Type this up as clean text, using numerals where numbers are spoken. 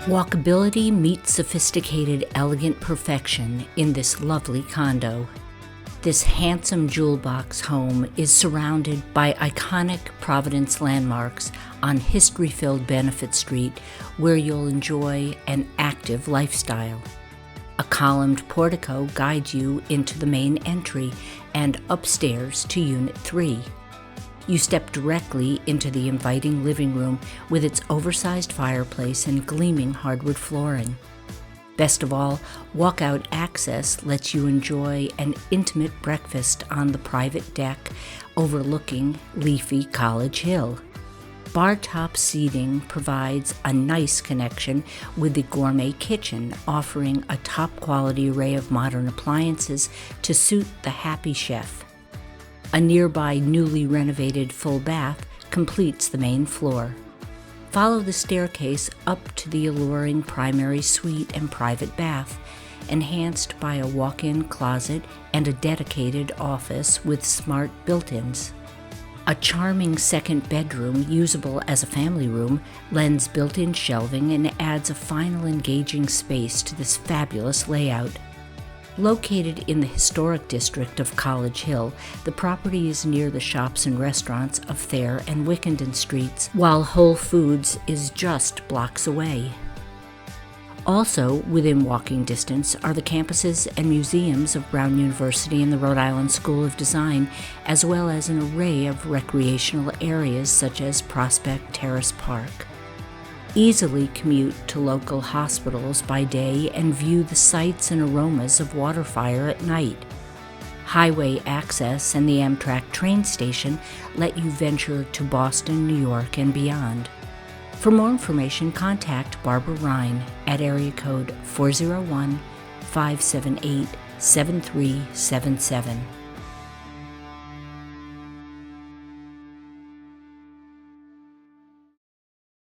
Walkability meets sophisticated, elegant perfection in this lovely condo. This handsome jewel box home is surrounded by iconic Providence landmarks on history-filled Benefit Street, where you'll enjoy an active lifestyle. A columned portico guides you into the main entry and upstairs to Unit 3. You step directly into the inviting living room with its oversized fireplace and gleaming hardwood flooring. Best of all, walkout access lets you enjoy an intimate breakfast on the private deck overlooking leafy College Hill. Bar-top seating provides a nice connection with the gourmet kitchen, offering a top-quality array of modern appliances to suit the happy chef. A nearby newly renovated full bath completes the main floor. Follow the staircase up to the alluring primary suite and private bath, enhanced by a walk-in closet and a dedicated office with smart built-ins. A charming second bedroom, usable as a family room, lends built-in shelving and adds a final engaging space to this fabulous layout. Located in the historic district of College Hill, the property is near the shops and restaurants of Thayer and Wickenden Streets, while Whole Foods is just blocks away. Also within walking distance are the campuses and museums of Brown University and the Rhode Island School of Design, as well as an array of recreational areas such as Prospect Terrace Park. Easily commute to local hospitals by day and view the sights and aromas of water fire at night. Highway access and the Amtrak train station let you venture to Boston, New York, and beyond. For more information, contact Barbara Rhine at area code 401-578-7377.